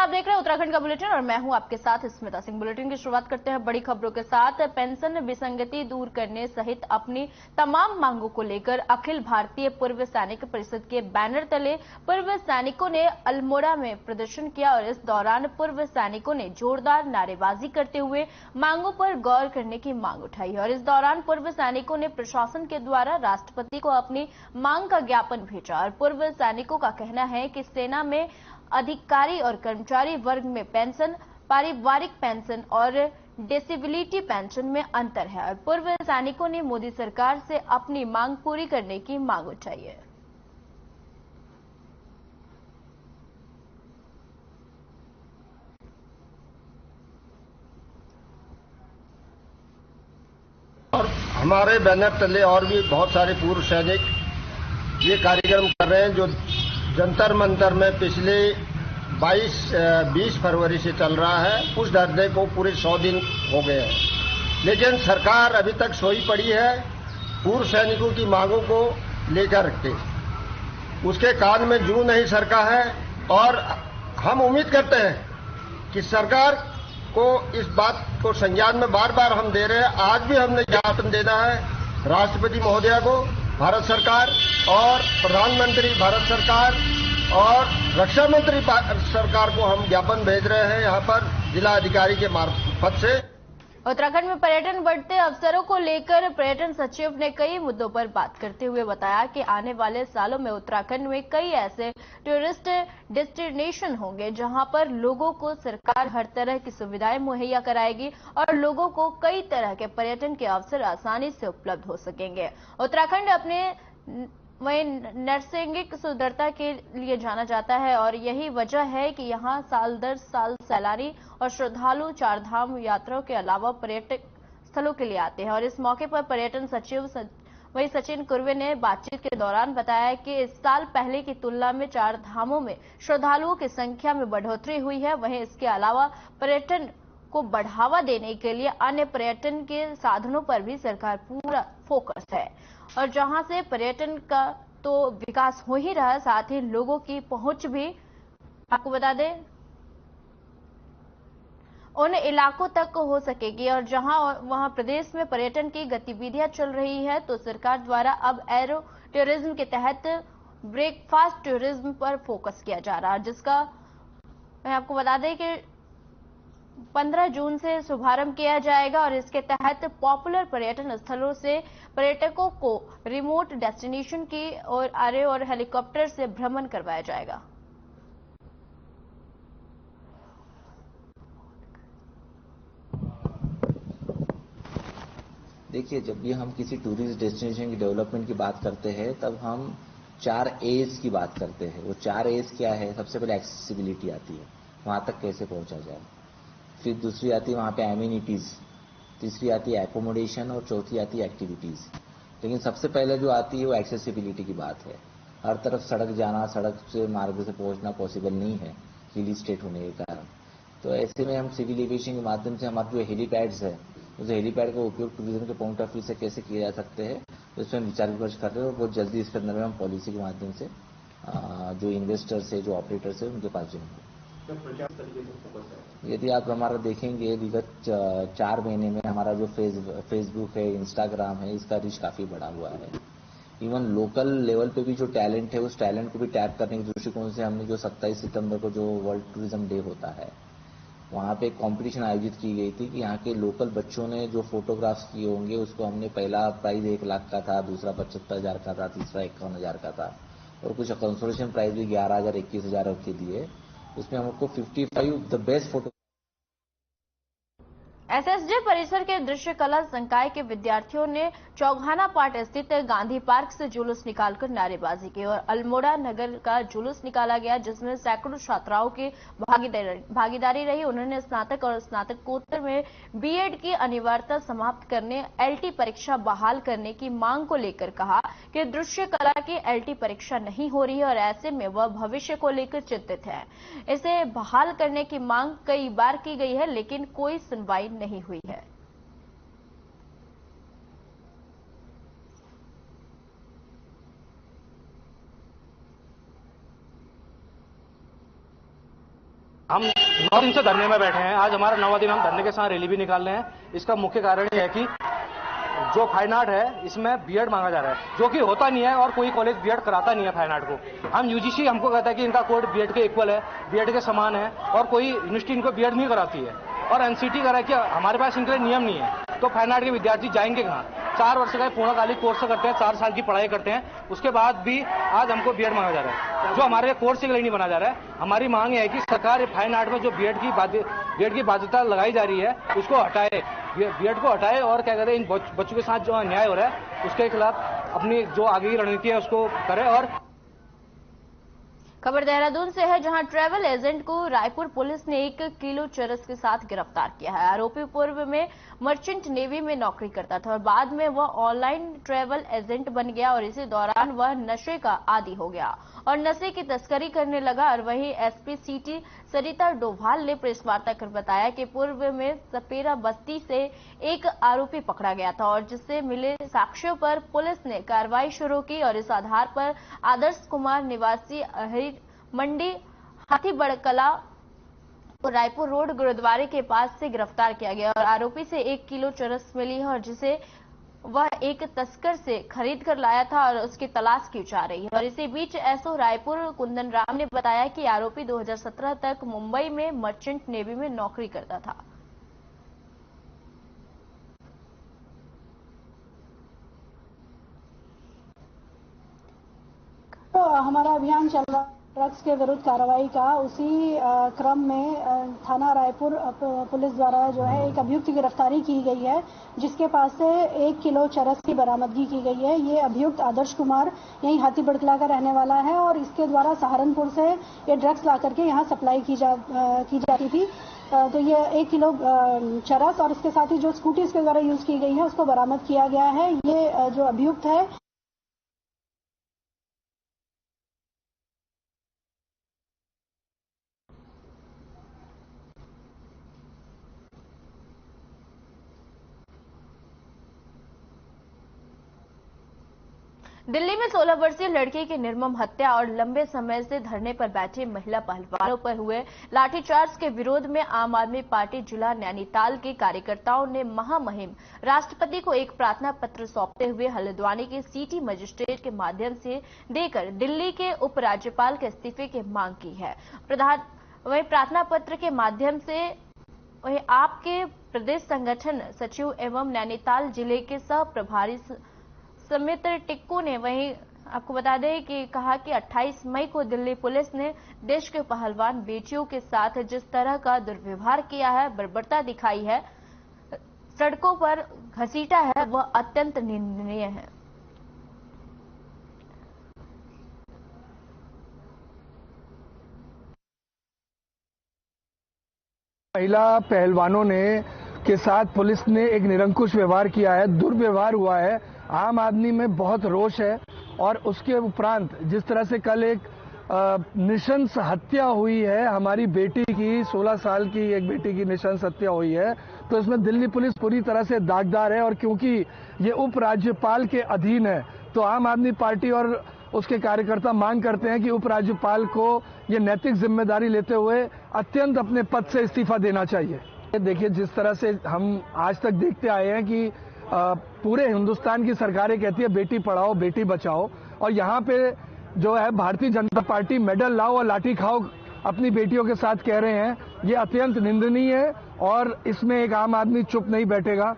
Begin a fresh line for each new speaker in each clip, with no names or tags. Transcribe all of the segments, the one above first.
आप देख रहे हैं उत्तराखंड का बुलेटिन और मैं हूं आपके साथ स्मिता सिंह। बुलेटिन की शुरुआत करते हैं बड़ी खबरों के साथ। पेंशन विसंगति दूर करने सहित अपनी तमाम मांगों को लेकर अखिल भारतीय पूर्व सैनिक परिषद के बैनर तले पूर्व सैनिकों ने अल्मोड़ा में प्रदर्शन किया और इस दौरान पूर्व सैनिकों ने जोरदार नारेबाजी करते हुए मांगों पर गौर करने की मांग उठाई और इस दौरान पूर्व सैनिकों ने प्रशासन के द्वारा राष्ट्रपति को अपनी मांग का ज्ञापन भेजा और पूर्व सैनिकों का कहना है कि सेना में अधिकारी और कर्मचारी वर्ग में पेंशन, पारिवारिक पेंशन और डिसेबिलिटी पेंशन में अंतर है और पूर्व सैनिकों ने मोदी सरकार से अपनी मांग पूरी करने की मांग उठाई है।
और हमारे बैनर तले और भी बहुत सारे पूर्व सैनिक ये कार्यक्रम कर रहे हैं जो जंतर मंतर में पिछले 20 फरवरी से चल रहा है। उस धरने को पूरे 100 दिन हो गए हैं, लेकिन सरकार अभी तक सोई पड़ी है पूर्व सैनिकों की मांगों को लेकर के। उसके कान में जूं नहीं सरका है और हम उम्मीद करते हैं कि सरकार को इस बात को संज्ञान में बार बार हम दे रहे हैं। आज भी हमने ज्ञापन देना है राष्ट्रपति महोदया को, भारत सरकार और प्रधानमंत्री भारत सरकार और रक्षा मंत्री सरकार को हम ज्ञापन भेज रहे हैं यहाँ पर जिला अधिकारी के मार्फत से।
उत्तराखंड में पर्यटन बढ़ते अवसरों को लेकर पर्यटन सचिव ने कई मुद्दों पर बात करते हुए बताया कि आने वाले सालों में उत्तराखंड में कई ऐसे टूरिस्ट डेस्टिनेशन होंगे जहां पर लोगों को सरकार हर तरह की सुविधाएं मुहैया कराएगी और लोगों को कई तरह के पर्यटन के अवसर आसानी से उपलब्ध हो सकेंगे। उत्तराखंड अपने वहीं नैसर्गिक सुंदरता के लिए जाना जाता है और यही वजह है कि यहां साल दर साल सैलानी और श्रद्धालु चारधाम यात्राओं के अलावा पर्यटक स्थलों के लिए आते हैं और इस मौके पर पर्यटन सचिव वहीं सचिन कुर्वे ने बातचीत के दौरान बताया कि इस साल पहले की तुलना में चार धामों में श्रद्धालुओं की संख्या में बढ़ोतरी हुई है। वहीं इसके अलावा पर्यटन को बढ़ावा देने के लिए अन्य पर्यटन के साधनों पर भी सरकार पूरा फोकस है और जहां से पर्यटन का तो विकास हो ही रहा है, साथ ही लोगों की पहुंच भी आपको बता दें उन इलाकों तक हो सकेगी और जहां वहां प्रदेश में पर्यटन की गतिविधियां चल रही है तो सरकार द्वारा अब एरो टूरिज्म के तहत ब्रेकफास्ट टूरिज्म पर फोकस किया जा रहा है, जिसका मैं आपको बता दें कि 15 जून से शुभारंभ किया जाएगा और इसके तहत पॉपुलर पर्यटन स्थलों से पर्यटकों को रिमोट डेस्टिनेशन की और हेलीकॉप्टर से भ्रमण करवाया जाएगा।
देखिए, जब भी हम किसी टूरिस्ट डेस्टिनेशन की डेवलपमेंट की बात करते हैं तब हम 4 एज की बात करते हैं। वो 4 एज क्या है? सबसे पहले एक्सेसिबिलिटी आती है, वहां तक कैसे पहुंचा जाए। फिर दूसरी आती है वहां पे एमिनिटीज, तीसरी आती है एकोमोडेशन और चौथी आती है एक्टिविटीज। लेकिन सबसे पहले जो आती है वो एक्सेसिबिलिटी की बात है। हर तरफ सड़क जाना, सड़क से मार्ग से पहुंचना पॉसिबल नहीं है हिली स्टेट होने के कारण। तो ऐसे में हम सिविल एविएशन के माध्यम से हमारे जो हेलीपैड्स है उस हेलीपैड का उपयोग टूरिज्म के पॉइंट ऑफ व्यू से कैसे किया जा सकते हैं तो इसमें विचार विमर्श कर रहे हैं और बहुत जल्दी इसके अंदर में हम पॉलिसी के माध्यम से जो इन्वेस्टर्स है, जो ऑपरेटर्स है, उनके पास जाएंगे। यदि आप हमारा देखेंगे विगत 4 महीने में हमारा जो फेसबुक है, इंस्टाग्राम है, इसका रीच काफी बढ़ा हुआ है। इवन लोकल लेवल पे भी जो टैलेंट है उस टैलेंट को भी टैप करने के दृष्टिकोण से हमने जो 27 सितंबर को जो वर्ल्ड टूरिज्म डे होता है वहां पे एक कंपटीशन आयोजित की गई थी कि यहाँ के लोकल बच्चों ने जो फोटोग्राफ्स किए होंगे उसको हमने पहला प्राइज 1 लाख का था, दूसरा 75,000 का था, तीसरा 51,000 का था और कुछ कंसोलेशन प्राइज भी 11,000, 21,000 के दिए। उसमें हमको 55 द बेस्ट फोटो।
एसएसजे परिसर के दृश्य कला संकाय के विद्यार्थियों ने चौघाना पाट स्थित गांधी पार्क से जुलूस निकालकर नारेबाजी की और अल्मोड़ा नगर का जुलूस निकाला गया जिसमें सैकड़ों छात्राओं की भागीदारी रही। उन्होंने स्नातक और स्नातकोत्तर में बीएड की अनिवार्यता समाप्त करने, एलटी परीक्षा बहाल करने की मांग को लेकर कहा कि दृश्य कला की एलटी परीक्षा नहीं हो रही है और ऐसे में वह भविष्य को लेकर चिंतित है। इसे बहाल करने की मांग कई बार की गई है लेकिन कोई सुनवाई नहीं हुई है।
हम 9 दिन से धरने में बैठे हैं। आज हमारा 9वां दिन, हम धरने के साथ रैली भी निकाल रहे हैं। इसका मुख्य कारण ये है कि जो फाइन आर्ट है इसमें बीएड मांगा जा रहा है, जो कि होता नहीं है और कोई कॉलेज बीएड कराता नहीं है फाइन आर्ट को। हम यूजीसी हमको कहता है कि इनका कोड बीएड के इक्वल है, बीएड के समान है, और कोई यूनिवर्सिटी इनको बीएड नहीं कराती है। और एनसीटी कह रहा है कि हमारे पास इनके लिए नियम नहीं है, तो फाइन आर्ट के विद्यार्थी जाएंगे कहाँ? 4 वर्ष का पूर्णकालिक कोर्स करते हैं, 4 साल की पढ़ाई करते हैं, उसके बाद भी आज हमको बीएड मांगा जा रहा है, जो हमारे कोर्स के लिए नहीं बना जा रहा है। हमारी मांग है कि सरकार फाइन आर्ट में जो बीएड की बाध्यता लगाई जा रही है उसको हटाए, बीएड को हटाए, और क्या कहते हैं इन बच्चों के साथ जो अन्याय हो रहा है उसके खिलाफ अपनी जो आगे की रणनीति है उसको करे। और
खबर देहरादून से है, जहां ट्रैवल एजेंट को रायपुर पुलिस ने 1 किलो चरस के साथ गिरफ्तार किया है। आरोपी पूर्व में मर्चेंट नेवी में नौकरी करता था और बाद में वह ऑनलाइन ट्रैवल एजेंट बन गया और इसी दौरान वह नशे का आदी हो गया और नशे की तस्करी करने लगा। और वहीं एसपी सिटी सरिता डोभाल ने प्रेस वार्ता कर बताया कि पूर्व में सपेरा बस्ती से एक आरोपी पकड़ा गया था और जिससे मिले साक्ष्यों पर पुलिस ने कार्रवाई शुरू की और इस आधार पर आदर्श कुमार निवासी मंडी हाथीबड़ कला को रायपुर रोड गुरुद्वारे के पास से गिरफ्तार किया गया और आरोपी से 1 किलो चरस मिली है और जिसे वह एक तस्कर से खरीद कर लाया था और उसकी तलाश की जा रही है। और इसी बीच एसओ रायपुर कुंदन राम ने बताया कि आरोपी 2017 तक मुंबई में मर्चेंट नेवी में नौकरी करता था।
तो हमारा अभियान चल रहा ड्रग्स के विरुद्ध कार्रवाई का, उसी क्रम में थाना रायपुर पुलिस द्वारा जो है एक अभियुक्त की गिरफ्तारी की गई है, जिसके पास से 1 किलो चरस की बरामदगी की गई है। ये अभियुक्त आदर्श कुमार यहीं हाथीबड़कला का रहने वाला है और इसके द्वारा सहारनपुर से ये ड्रग्स ला करके यहाँ सप्लाई की जाती थी। तो ये 1 किलो चरस और इसके साथ ही जो स्कूटी इसके द्वारा यूज की गई है उसको बरामद किया गया है। ये जो अभियुक्त है
दिल्ली में 16 वर्षीय लड़की की निर्मम हत्या और लंबे समय से धरने पर बैठे महिला पहलवानों पर हुए लाठीचार्ज के विरोध में आम आदमी पार्टी जिला नैनीताल के कार्यकर्ताओं ने महामहिम राष्ट्रपति को एक प्रार्थना पत्र सौंपते हुए हल्द्वानी के सिटी मजिस्ट्रेट के माध्यम से देकर दिल्ली के उपराज्यपाल के इस्तीफे की मांग की है। वहीं प्रार्थना पत्र के माध्यम से वहीं आपके प्रदेश संगठन सचिव एवं नैनीताल जिले के सह प्रभारी समित्र टिक्कू ने वहीं आपको बता दें कि कहा कि 28 मई को दिल्ली पुलिस ने देश के पहलवान बेटियों के साथ जिस तरह का दुर्व्यवहार किया है, बर्बरता दिखाई है, सड़कों पर घसीटा है, वह अत्यंत निंदनीय है।
महिला पहलवानों के साथ पुलिस ने एक निरंकुश व्यवहार किया है, दुर्व्यवहार हुआ है। आम आदमी में बहुत रोष है और उसके उपरांत जिस तरह से कल एक नृशंस हत्या हुई है, हमारी बेटी की 16 साल की एक बेटी की नृशंस हत्या हुई है, तो इसमें दिल्ली पुलिस पूरी तरह से दागदार है। और क्योंकि ये उपराज्यपाल के अधीन है तो आम आदमी पार्टी और उसके कार्यकर्ता मांग करते हैं कि उपराज्यपाल को ये नैतिक जिम्मेदारी लेते हुए अत्यंत अपने पद से इस्तीफा देना चाहिए। देखिए, जिस तरह से हम आज तक देखते आए हैं कि पूरे हिंदुस्तान की सरकारें कहती है बेटी पढ़ाओ बेटी बचाओ, और यहाँ पे जो है भारतीय जनता पार्टी मेडल लाओ और लाठी खाओ अपनी बेटियों के साथ कह रहे हैं, ये अत्यंत निंदनीय है और इसमें एक आम आदमी चुप नहीं बैठेगा।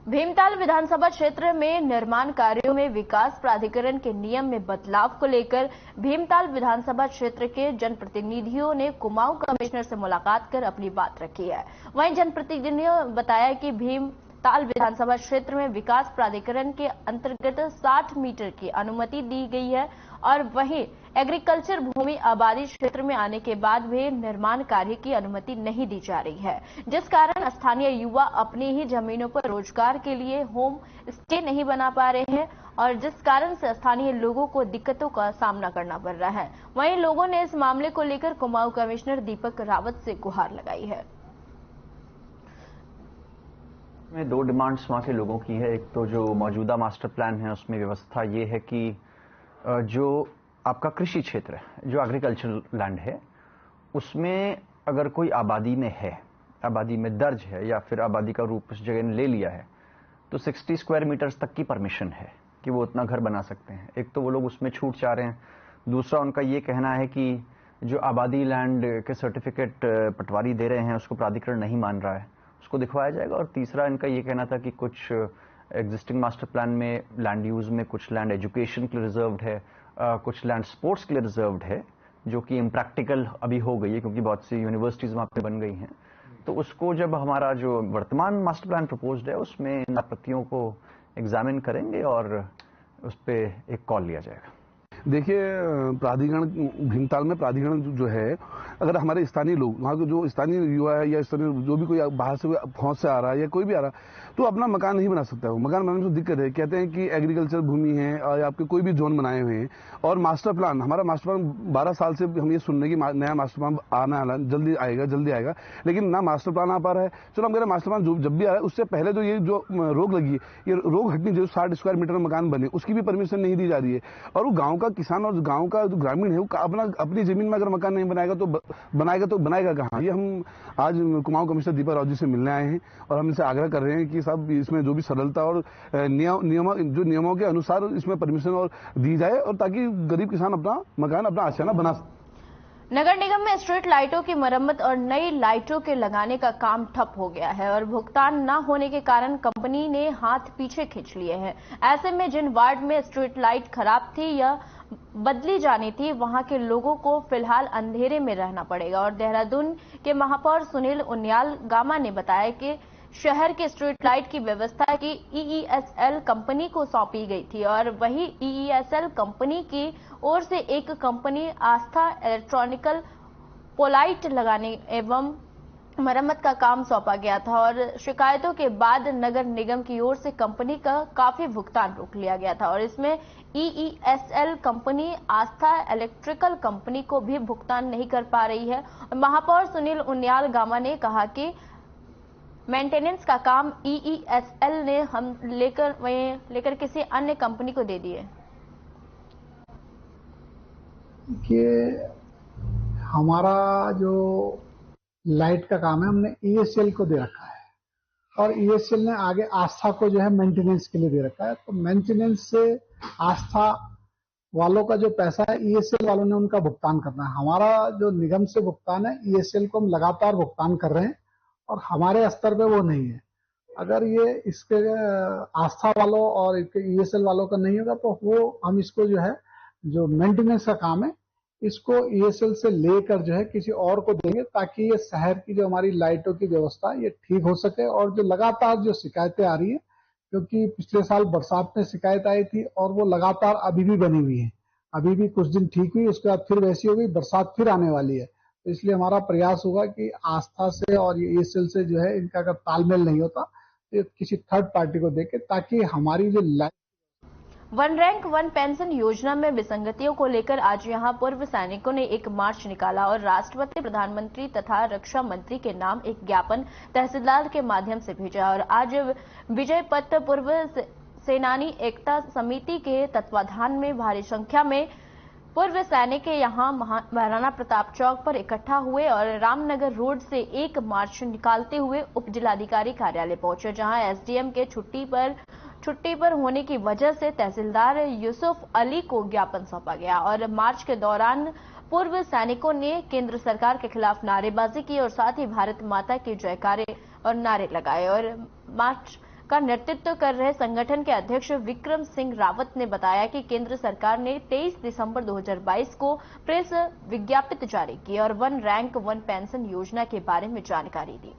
भीमताल विधानसभा क्षेत्र में निर्माण कार्यों में विकास प्राधिकरण के नियम में बदलाव को लेकर भीमताल विधानसभा क्षेत्र के जनप्रतिनिधियों ने कुमाऊं कमिश्नर से मुलाकात कर अपनी बात रखी है। वहीं जनप्रतिनिधियों ने बताया कि भीमताल विधानसभा क्षेत्र में विकास प्राधिकरण के अंतर्गत 60 मीटर की अनुमति दी गई है और वहीं एग्रीकल्चर भूमि आबादी क्षेत्र में आने के बाद भी निर्माण कार्य की अनुमति नहीं दी जा रही है, जिस कारण स्थानीय युवा अपनी ही जमीनों पर रोजगार के लिए होम स्टे नहीं बना पा रहे हैं और जिस कारण से स्थानीय लोगों को दिक्कतों का सामना करना पड़ रहा है। वहीं लोगों ने इस मामले को लेकर कुमाऊं कमिश्नर दीपक रावत से गुहार लगाई है।
में 2 डिमांड्स वहाँ के लोगों की है। एक तो जो मौजूदा मास्टर प्लान है उसमें व्यवस्था ये है कि जो आपका कृषि क्षेत्र जो एग्रीकल्चरल लैंड है, उसमें अगर कोई आबादी में है, आबादी में दर्ज है या फिर आबादी का रूप उस जगह ने ले लिया है, तो 60 स्क्वायर मीटर्स तक की परमिशन है कि वो उतना घर बना सकते हैं। एक तो वो लोग उसमें छूट चाह रहे हैं, दूसरा उनका ये कहना है कि जो आबादी लैंड के सर्टिफिकेट पटवारी दे रहे हैं उसको प्राधिकरण नहीं मान रहा है, उसको दिखवाया जाएगा। और तीसरा इनका ये कहना था कि कुछ एग्जिस्टिंग मास्टर प्लान में लैंड यूज में कुछ लैंड एजुकेशन के लिए रिजर्व्ड है, कुछ लैंड स्पोर्ट्स के लिए रिजर्व्ड है, जो कि इम्प्रैक्टिकल अभी हो गई है क्योंकि बहुत सी यूनिवर्सिटीज वहां पे बन गई हैं। तो उसको जब हमारा जो वर्तमान मास्टर प्लान प्रपोज्ड है उसमें इन आपत्तियों को एग्जामिन करेंगे और उस पर एक कॉल लिया जाएगा।
देखिए, प्राधिकरण भीमताल में प्राधिकरण जो है, अगर हमारे स्थानीय लोग वहाँ के जो स्थानीय युवा है या स्थानीय जो भी कोई बाहर से फौज से आ रहा है या कोई भी आ रहा है तो अपना मकान नहीं बना सकता है। वो मकान बनाने में दिक्कत है। कहते हैं कि एग्रीकल्चर भूमि है और आपके कोई भी जोन बनाए हुए हैं और मास्टर प्लान, हमारा मास्टर प्लान 12 साल से हम ये सुन रहे हैं कि नया मास्टर प्लान आना जल्दी आएगा, लेकिन ना मास्टर प्लान आ पा रहा है। चलो हम कह रहे हैं मास्टर प्लान जब भी आ रहा है उससे पहले जो ये जो रोक लगी है, ये रोक हटनी जो 60 स्क्वायर मीटर में मकान बने उसकी भी परमिशन नहीं दी जा रही है। और वो गाँव का किसान और गाँव का जो ग्रामीण है वो अपनी जमीन में अगर मकान नहीं बनाएगा तो बनाएगा कहाँ। ये हम आज कुमाऊं कमिश्नर दीपक राव जी से मिलने आए हैं और हम इनसे आग्रह कर रहे हैं कि साहब इसमें जो भी सरलता और नियमों के अनुसार इसमें परमिशन और दी जाए और ताकि गरीब किसान अपना मकान, अपना आशियाना बना सके।
नगर निगम में स्ट्रीट लाइटों की मरम्मत और नई लाइटों के लगाने का काम ठप हो गया है और भुगतान न होने के कारण कंपनी ने हाथ पीछे खींच लिए हैं। ऐसे में जिन वार्ड में स्ट्रीट लाइट खराब थी या बदली जानी थी, वहां के लोगों को फिलहाल अंधेरे में रहना पड़ेगा। और देहरादून के महापौर सुनील उनियाल गामा ने बताया कि शहर के स्ट्रीट लाइट की व्यवस्था की EESL कंपनी को सौंपी गई थी और वही EESL कंपनी की ओर से एक कंपनी आस्था इलेक्ट्रॉनिकल पोलाइट लगाने एवं मरम्मत का काम सौंपा गया था और शिकायतों के बाद नगर निगम की ओर से कंपनी का काफी भुगतान रोक लिया गया था और इसमें EESL कंपनी आस्था इलेक्ट्रिकल कंपनी को भी भुगतान नहीं कर पा रही है। महापौर सुनील उनियाल गामा ने कहा कि मेंटेनेंस का काम EESL ने हम लेकर किसी अन्य कंपनी को दे दिए।
कि हमारा जो लाइट का काम है हमने EESL को दे रखा है और EESL ने आगे आस्था को जो है मेंटेनेंस के लिए दे रखा है। तो मेंटेनेंस से आस्था वालों का जो पैसा है EESL वालों ने उनका भुगतान करना है। हमारा जो निगम से भुगतान है EESL को हम लगातार भुगतान कर रहे हैं और हमारे स्तर पे वो नहीं है। अगर ये इसके आस्था वालों और EESL वालों का नहीं होगा तो वो हम इसको जो है जो मेंटेनेंस का काम है इसको EESL से लेकर जो है किसी और को देंगे ताकि ये शहर की जो हमारी लाइटों की व्यवस्था ये ठीक हो सके। और जो लगातार जो शिकायतें आ रही है, क्योंकि पिछले साल बरसात में शिकायत आई थी और वो लगातार अभी भी बनी हुई है, अभी भी कुछ दिन ठीक हुई, उसके बाद फिर वैसी हो गई, बरसात फिर आने वाली है। तो इसलिए हमारा प्रयास होगा कि आस्था से और EESL से जो है इनका अगर तालमेल नहीं होता तो किसी थर्ड पार्टी को देके ताकि हमारी जो
वन रैंक वन पेंशन योजना में विसंगतियों को लेकर आज यहां पूर्व सैनिकों ने एक मार्च निकाला और राष्ट्रपति, प्रधानमंत्री तथा रक्षा मंत्री के नाम एक ज्ञापन तहसीलदार के माध्यम से भेजा। और आज विजय पथ पूर्व सेनानी एकता समिति के तत्वाधान में भारी संख्या में पूर्व सैनिक यहां महाराणा प्रताप चौक पर इकट्ठा हुए और रामनगर रोड से एक मार्च निकालते हुए उप जिलाधिकारी कार्यालय पहुंचे, जहां SDM के छुट्टी पर होने की वजह से तहसीलदार यूसुफ अली को ज्ञापन सौंपा गया। और मार्च के दौरान पूर्व सैनिकों ने केंद्र सरकार के खिलाफ नारेबाजी की और साथ ही भारत माता की जयकारे और नारे लगाए। और मार्च का नेतृत्व कर रहे संगठन के अध्यक्ष विक्रम सिंह रावत ने बताया कि केंद्र सरकार ने 23 दिसंबर 2022 को प्रेस विज्ञप्ति जारी की और वन रैंक वन पेंशन योजना के बारे में जानकारी दी।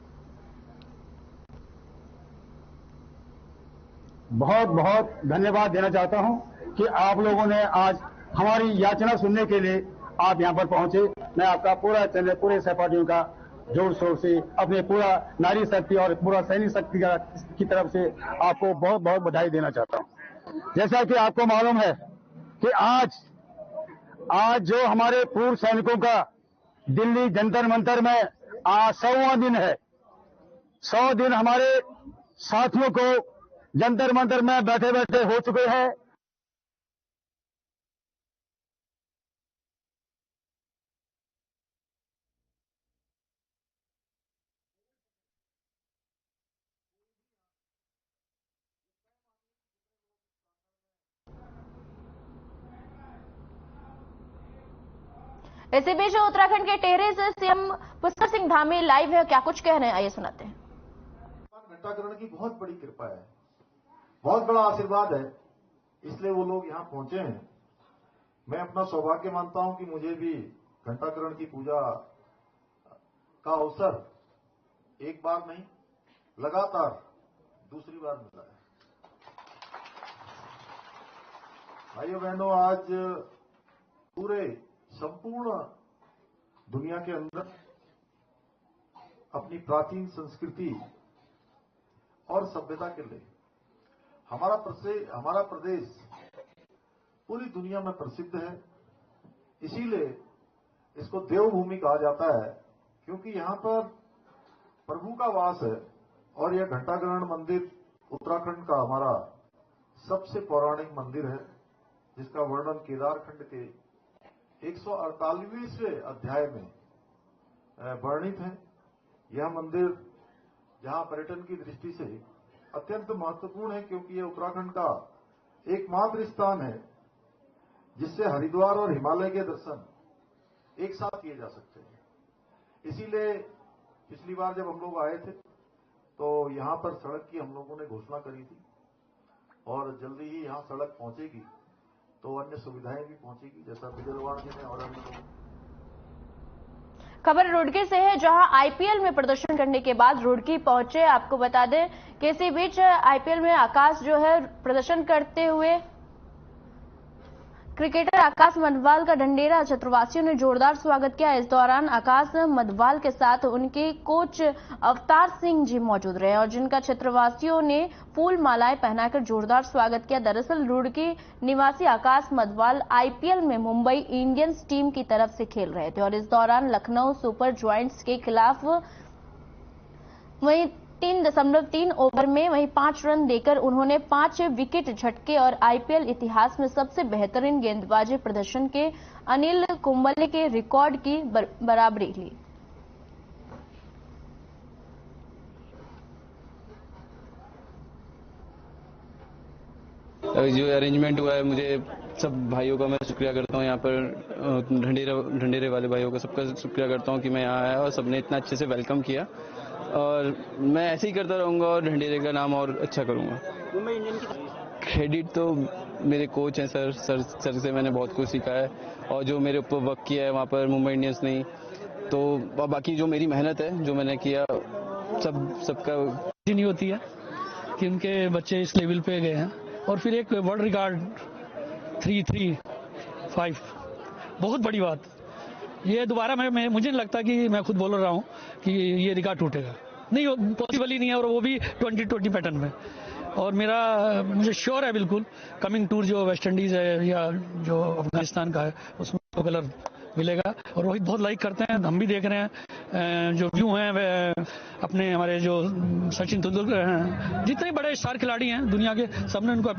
बहुत बहुत धन्यवाद देना चाहता हूं कि आप लोगों ने आज हमारी याचना सुनने के लिए आप यहां पर पहुंचे। मैं आपका पूरे सहपाठियों का जोर शोर से अपने पूरा नारी शक्ति और पूरा सैनिक शक्ति की तरफ से आपको बहुत बहुत बधाई देना चाहता हूं। जैसा कि आपको मालूम है कि आज जो हमारे पूर्व सैनिकों का दिल्ली जंतर मंतर में आज 100वां दिन है। 100 दिन हमारे साथियों को जंतर मंतर में बैठे बैठे हो चुके हैं।
इसी बीच उत्तराखंड के टिहरी से सीएम पुष्कर सिंह धामी लाइव है, क्या कुछ कह रहे हैं आइए सुनाते हैं।
घंटाकरण की बहुत बड़ी कृपा है, बहुत बड़ा आशीर्वाद है, इसलिए वो लोग यहाँ पहुंचे हैं। मैं अपना सौभाग्य मानता हूं कि मुझे भी घंटाकरण की पूजा का अवसर एक बार नहीं लगातार दूसरी बार मिला है। भाइयों बहनों, आज पूरे संपूर्ण दुनिया के अंदर अपनी प्राचीन संस्कृति और सभ्यता के लिए हमारा प्रदेश पूरी दुनिया में प्रसिद्ध है। इसीलिए इसको देवभूमि कहा जाता है, क्योंकि यहां पर प्रभु का वास है। और यह घंटाकरण मंदिर उत्तराखंड का हमारा सबसे पौराणिक मंदिर है, जिसका वर्णन केदारखंड के 148वें अध्याय में वर्णित है। यह मंदिर जहां पर्यटन की दृष्टि से अत्यंत महत्वपूर्ण है, क्योंकि यह उत्तराखंड का एकमात्र स्थान है जिससे हरिद्वार और हिमालय के दर्शन एक साथ किए जा सकते हैं। इसीलिए पिछली बार जब हम लोग आए थे तो यहां पर सड़क की हम लोगों ने घोषणा करी थी, और जल्दी ही यहां सड़क पहुंचेगी तो अन्य सुविधाएं भी पहुंचेगी, जैसा बिजलवाड़ जी ने और अन्य लोग।
खबर रुड़की से है, जहां आईपीएल में प्रदर्शन करने के बाद रुड़की पहुंचे। आपको बता दें कि इसी बीच आईपीएल में आकाश जो है प्रदर्शन करते हुए क्रिकेटर आकाश मधवाल का ढंढेरा क्षेत्रवासियों ने जोरदार स्वागत किया। इस दौरान आकाश मधवाल के साथ उनके कोच अवतार सिंह जी मौजूद रहे और जिनका क्षेत्रवासियों ने फूल मालाएं पहनाकर जोरदार स्वागत किया। दरअसल रुड़की निवासी आकाश मधवाल आईपीएल में मुंबई इंडियंस टीम की तरफ से खेल रहे थे और इस दौरान लखनऊ सुपर जायंट्स के खिलाफ वहीं 3.3 ओवर में 5 रन देकर उन्होंने 5 विकेट झटके और आईपीएल इतिहास में सबसे बेहतरीन गेंदबाजी प्रदर्शन के अनिल कुंबले के रिकॉर्ड की बराबरी ली।
जो अरेंजमेंट हुआ है, मुझे सब भाइयों का मैं शुक्रिया करता हूँ। यहाँ पर ढंढेरे वाले भाइयों का सबका शुक्रिया करता हूँ कि मैं यहाँ आया और सबने इतना अच्छे से वेलकम किया, और मैं ऐसे ही करता रहूंगा और ढंढेरे का नाम और अच्छा करूंगा। मुंबई इंडियंस की क्रेडिट तो मेरे कोच हैं सर से मैंने बहुत कुछ सीखा है, और जो मेरे ऊपर वर्क किया है वहाँ पर मुंबई इंडियंस नहीं, तो बाकी जो मेरी मेहनत है जो मैंने किया सबका
नहीं होती है कि उनके बच्चे इस लेवल पे गए हैं। और फिर एक वर्ल्ड रिकॉर्ड 3-3-5 बहुत बड़ी बात। ये दोबारा मुझे नहीं लगता कि मैं खुद बोल रहा हूँ कि ये रिकॉर्ड टूटेगा, नहीं पॉसिबल ही नहीं है, और वो भी 2020 पैटर्न में। और मुझे श्योर है बिल्कुल कमिंग टूर जो वेस्ट इंडीज है या जो अफगानिस्तान का है उसमें तो कलर मिलेगा। और रोहित बहुत लाइक करते हैं, हम भी देख रहे हैं जो व्यू हैं वे अपने हमारे जो सचिन तेंदुलकर हैं, जितने बड़े स्टार खिलाड़ी हैं दुनिया के, सबने उनको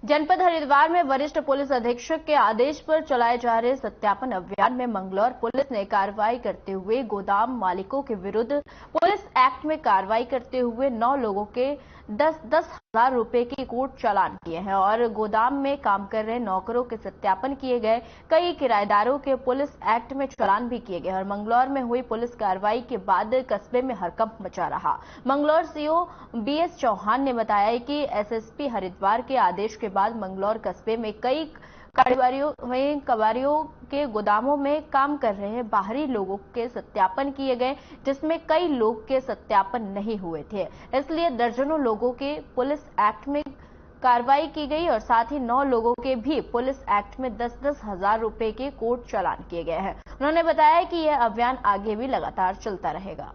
जनपद हरिद्वार में वरिष्ठ पुलिस अधीक्षक के आदेश पर चलाए जा रहे सत्यापन अभियान में मंगलौर पुलिस ने कार्रवाई करते हुए गोदाम मालिकों के विरुद्ध पुलिस एक्ट में कार्रवाई करते हुए 9 लोगों के 10-10 हजार रुपए की कोर्ट चालान किए हैं और गोदाम में काम कर रहे नौकरों के सत्यापन किए गए। कई किराएदारों के पुलिस एक्ट में चालान भी किए गए और मंगलौर में हुई पुलिस कार्रवाई के बाद कस्बे में हड़कंप मचा रहा। मंगलौर सीओ बीएस चौहान ने बताया कि एसएसपी हरिद्वार के आदेश के बाद मंगलौर कस्बे में कई कबाड़ियों के गोदामों में काम कर रहे बाहरी लोगों के सत्यापन किए गए, जिसमें कई लोग के सत्यापन नहीं हुए थे। इसलिए दर्जनों लोगों के पुलिस एक्ट में कार्रवाई की गई और साथ ही 9 लोगों के भी पुलिस एक्ट में 10-10 हजार रुपए के कोर्ट चालान किए गए हैं। उन्होंने बताया कि यह अभियान आगे भी लगातार चलता रहेगा।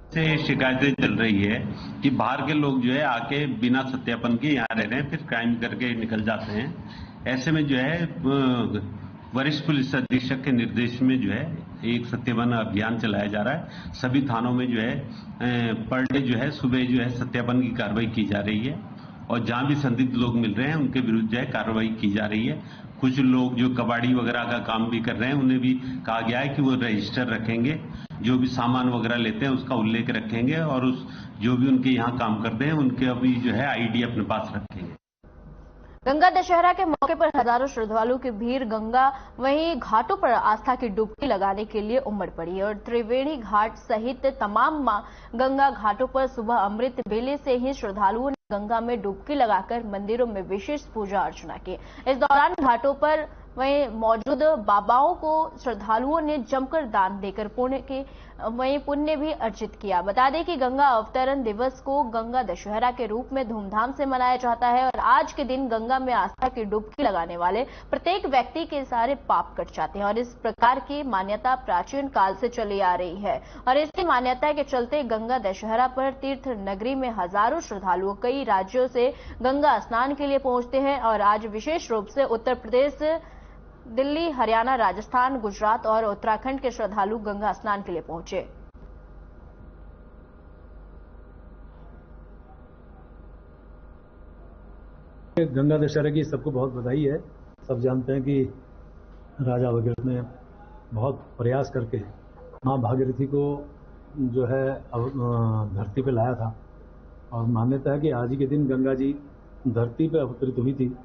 से शिकायतें चल रही है कि बाहर के लोग जो है आके बिना सत्यापन के यहाँ रह रहे हैं, फिर क्राइम करके निकल जाते हैं। ऐसे में जो है वरिष्ठ पुलिस अधीक्षक के निर्देश में जो है एक सत्यापन अभियान चलाया जा रहा है। सभी थानों में जो है पर डे जो है सुबह जो है सत्यापन की कार्रवाई की जा रही है और जहां भी संदिग्ध लोग मिल रहे हैं उनके विरुद्ध जो है कार्रवाई की जा रही है। कुछ लोग जो कबाड़ी वगैरह का काम भी कर रहे हैं उन्हें भी कहा गया है कि वो रजिस्टर रखेंगे, जो भी सामान वगैरह लेते हैं उसका उल्लेख रखेंगे और जो भी उनके यहाँ काम करते हैं उनके अभी जो है आईडी अपने पास रखेंगे।
गंगा दशहरा के मौके पर हजारों श्रद्धालुओं की भीड़ गंगा वहीं घाटों पर आस्था की डुबकी लगाने के लिए उमड़ पड़ी और त्रिवेणी घाट सहित तमाम गंगा घाटों पर सुबह अमृत बेले से ही श्रद्धालुओं ने गंगा में डुबकी लगाकर मंदिरों में विशेष पूजा अर्चना की। इस दौरान घाटों पर वहीं मौजूद बाबाओं को श्रद्धालुओं ने जमकर दान देकर पुण्य भी अर्जित किया। बता दें कि गंगा अवतरण दिवस को गंगा दशहरा के रूप में धूमधाम से मनाया जाता है और आज के दिन गंगा में आस्था की डुबकी लगाने वाले प्रत्येक व्यक्ति के सारे पाप कट जाते हैं और इस प्रकार की मान्यता प्राचीन काल से चली आ रही है और इसी मान्यता के चलते गंगा दशहरा पर तीर्थ नगरी में हजारों श्रद्धालु कई राज्यों से गंगा स्नान के लिए पहुंचते हैं और आज विशेष रूप से उत्तर प्रदेश, दिल्ली, हरियाणा, राजस्थान, गुजरात और उत्तराखंड के श्रद्धालु गंगा स्नान के लिए पहुंचे।
गंगा दशहरा की सबको बहुत बधाई है। सब जानते हैं कि राजा भगीरथ ने बहुत प्रयास करके मां भागीरथी को जो है धरती पे लाया था और मान्यता है कि आज ही के दिन गंगा जी धरती पे अवतरित हुई थी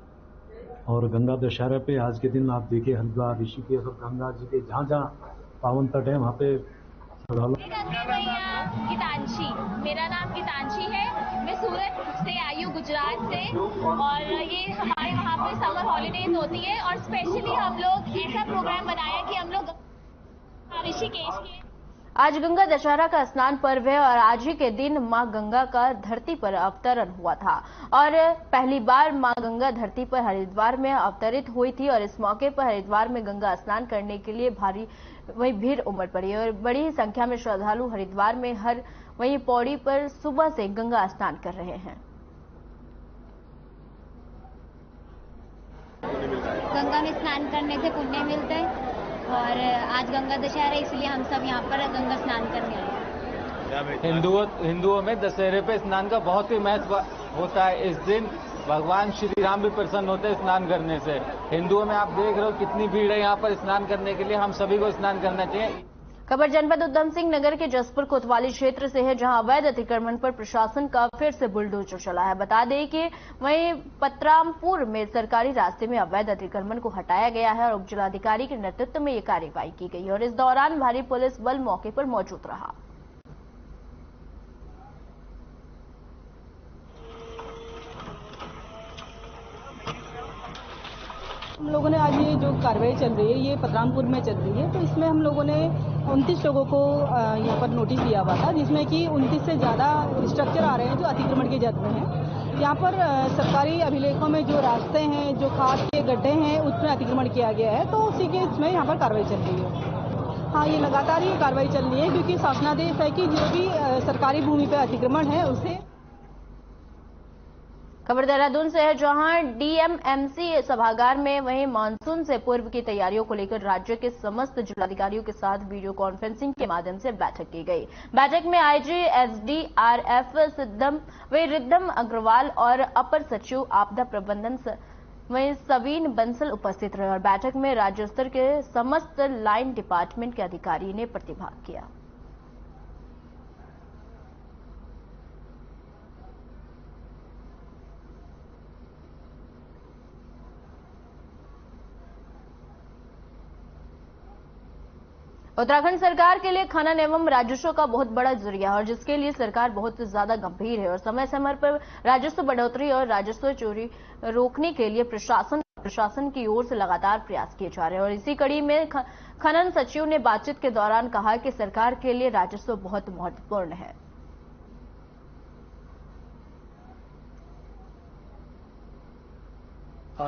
और गंगा दशहरा पे आज के दिन आप देखिए हरिद्वार, ऋषिकेश और गंगा जी के जहाँ जहाँ पावन तट है वहाँ पे
गीतांशी, मेरा नाम गीतांशी है। मैं सूरत से आई हूँ, गुजरात से, और ये हमारे वहाँ पे समर हॉलीडेज होती है और स्पेशली हम लोग ऐसा प्रोग्राम बनाया कि हम लोग ऋषिकेश के
आज गंगा दशहरा का स्नान पर्व है और आज ही के दिन मां गंगा का धरती पर अवतरण हुआ था और पहली बार मां गंगा धरती पर हरिद्वार में अवतरित हुई थी और इस मौके पर हरिद्वार में गंगा स्नान करने के लिए भारी वही भीड़ उमड़ पड़ी और बड़ी ही संख्या में श्रद्धालु हरिद्वार में वही पौड़ी पर सुबह से गंगा स्नान कर रहे हैं।
गंगा में स्नान करने से पुण्य मिलता है और आज गंगा दशहरा है इसलिए हम सब यहाँ पर गंगा स्नान करने आए हैं।
हिंदुओं में दशहरे पे स्नान का बहुत ही महत्व होता है। इस दिन भगवान श्री राम भी प्रसन्न होते हैं स्नान करने से। हिंदुओं में आप देख रहे हो कितनी भीड़ है यहाँ पर स्नान करने के लिए। हम सभी को स्नान करना चाहिए।
खबर जनपद उधम सिंह नगर के जसपुर कोतवाली क्षेत्र से है, जहां अवैध अतिक्रमण पर प्रशासन का फिर से बुलडोजर चला है। बता दें कि वहीं पतरामपुर में सरकारी रास्ते में अवैध अतिक्रमण को हटाया गया है और उप जिलाधिकारी के नेतृत्व में ये कार्रवाई की गई और इस दौरान भारी पुलिस बल मौके पर मौजूद रहा।
हम लोगों ने आज ये जो कार्रवाई चल रही है ये पतरामपुर में चल रही है, तो इसमें हम लोगों ने 29 लोगों को यहाँ पर नोटिस दिया हुआ था, जिसमें कि 29 से ज़्यादा स्ट्रक्चर आ रहे हैं जो अतिक्रमण की जद में हैं। यहाँ पर सरकारी अभिलेखों में जो रास्ते हैं, जो खाद के गड्ढे हैं, उसमें अतिक्रमण किया गया है, तो उसी के इसमें यहाँ पर कार्रवाई चल रही है। हाँ, ये लगातार ये कार्रवाई चल रही है क्योंकि शासनादेश है कि जो भी सरकारी भूमि पर अतिक्रमण है उसे।
खबर देहरादून से है, जहां डीएमएमसी सभागार में वहीं मानसून से पूर्व की तैयारियों को लेकर राज्य के समस्त जिलाधिकारियों के साथ वीडियो कॉन्फ्रेंसिंग के माध्यम से बैठक की गई। बैठक में आईजी एसडीआरएफ रिद्धम अग्रवाल और अपर सचिव आपदा प्रबंधन वहीं सवीन बंसल उपस्थित रहे और बैठक में राज्य स्तर के समस्त लाइन डिपार्टमेंट के अधिकारी ने प्रतिभाग किया। उत्तराखंड सरकार के लिए खनन एवं राजस्व का बहुत बड़ा जरिया है और जिसके लिए सरकार बहुत ज्यादा गंभीर है और समय समय पर राजस्व बढ़ोतरी और राजस्व चोरी रोकने के लिए प्रशासन की ओर से लगातार प्रयास किए जा रहे हैं और इसी कड़ी में खनन सचिव ने बातचीत के दौरान कहा कि सरकार के लिए राजस्व बहुत महत्वपूर्ण है।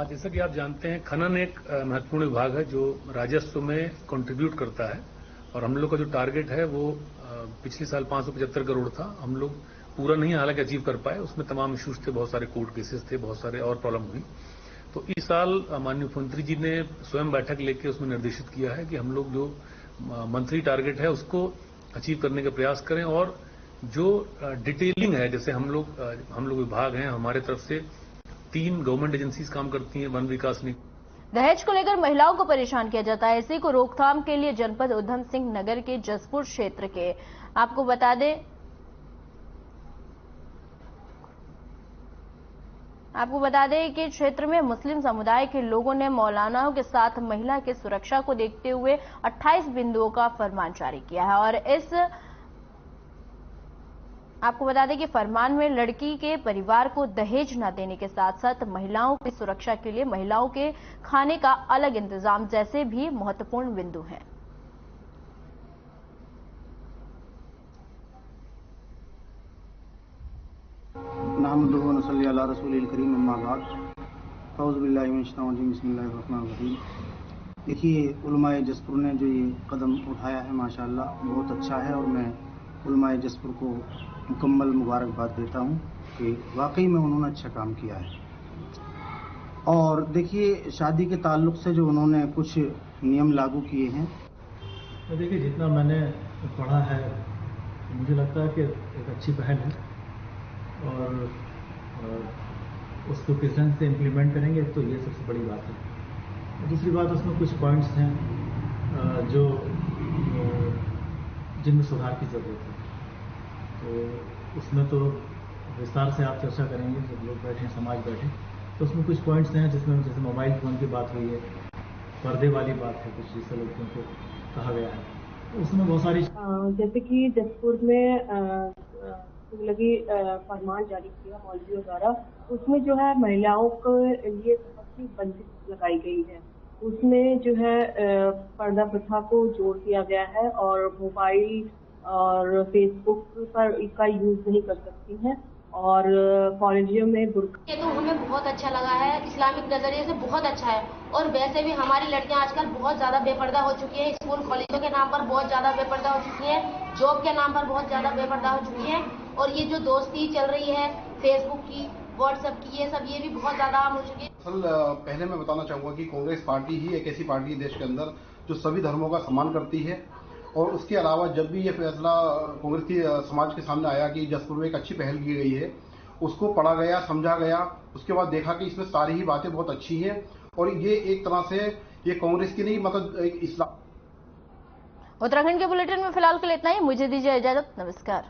जैसा कि आप जानते हैं, खनन एक महत्वपूर्ण विभाग है जो राजस्व में कंट्रीब्यूट करता है और हम लोग का जो टारगेट है वो पिछले साल 575 करोड़ था। हम लोग पूरा नहीं हालांकि अचीव कर पाए, उसमें तमाम इश्यूज थे, बहुत सारे कोर्ट केसेस थे, बहुत सारे और प्रॉब्लम हुई। तो इस साल माननीय मुख्यमंत्री जी ने स्वयं बैठक लेकर उसमें निर्देशित किया है कि हम लोग जो मंथली टारगेट है उसको अचीव करने का प्रयास करें और जो डिटेलिंग है, जैसे हम लोग विभाग हैं, हमारे तरफ से 3 गवर्नमेंट एजेंसीज काम करती हैं, वन विकास निगम।
दहेज को लेकर महिलाओं को परेशान किया जाता है, इसी को रोकथाम के लिए जनपद उधम सिंह नगर के जसपुर क्षेत्र के आपको बता दें आपको बता दें कि क्षेत्र में मुस्लिम समुदाय के लोगों ने मौलानाओं के साथ महिला की सुरक्षा को देखते हुए 28 बिंदुओं का फरमान जारी किया है और आपको बता दें कि फरमान में लड़की के परिवार को दहेज न देने के साथ साथ महिलाओं की सुरक्षा के लिए महिलाओं के खाने का अलग इंतजाम जैसे भी महत्वपूर्ण बिंदु हैं।
देखिए, उलमाए जसपुर ने जो ये कदम उठाया है माशाअल्लाह बहुत अच्छा है और मैं उलमाए जसपुर को मुकम्मल मुबारकबाद देता हूँ कि वाकई में उन्होंने अच्छा काम किया है। और देखिए, शादी के ताल्लुक से जो उन्होंने कुछ नियम लागू किए हैं,
तो देखिए जितना मैंने पढ़ा है मुझे लगता है कि एक अच्छी पहल है और उसको किस ढंग से इम्प्लीमेंट करेंगे तो ये सबसे बड़ी बात है। दूसरी बात, उसमें कुछ पॉइंट्स हैं जो जिनमें सुधार की ज़रूरत है, तो उसमें तो विस्तार से आप चर्चा करेंगे, जब लोग बैठे समाज बैठे, तो उसमें कुछ पॉइंट्स हैं जिसमें जैसे मोबाइल फ़ोन की बात हुई है, पर्दे वाली बात है, कुछ जिससे लड़कियों को कहा गया है, तो उसमें बहुत सारी
जैसे कि जसपुर में लगी फरमान जारी किया मौलवियों द्वारा, उसमें जो है महिलाओं के लिए बहुत सी बंदिश लगाई गई है। उसमें जो है पर्दा प्रथा को जोड़ दिया गया है और मोबाइल और फेसबुक पर इसका यूज नहीं कर सकती हैं और कॉलेजों में बुर्का।
ये तो हमें बहुत अच्छा लगा है, इस्लामिक नजरिए से बहुत अच्छा है। और वैसे भी हमारी लड़कियां आजकल बहुत ज्यादा बेपर्दा हो चुकी हैं, स्कूल कॉलेजों के नाम पर बहुत ज्यादा बेपर्दा हो चुकी हैं, जॉब के नाम पर बहुत ज्यादा बेपर्दा हो चुकी हैं। और ये जो दोस्ती चल रही है फेसबुक की, व्हाट्सएप की, ये भी बहुत ज्यादा आम हो चुकी है।
पहले मैं बताना चाहूंगा कि कांग्रेस पार्टी ही एक ऐसी पार्टी है देश के अंदर जो सभी धर्मों का सम्मान करती है। और उसके अलावा जब भी ये फैसला कांग्रेस की समाज के सामने आया कि जसपुर में एक अच्छी पहल की गई है, उसको पढ़ा गया, समझा गया, उसके बाद देखा कि इसमें सारी ही बातें बहुत अच्छी हैं और ये एक तरह से ये कांग्रेस की नहीं, मतलब एक इस्लाम।
उत्तराखंड के बुलेटिन में फिलहाल के लिए इतना ही। मुझे दीजिए इजाजत। नमस्कार।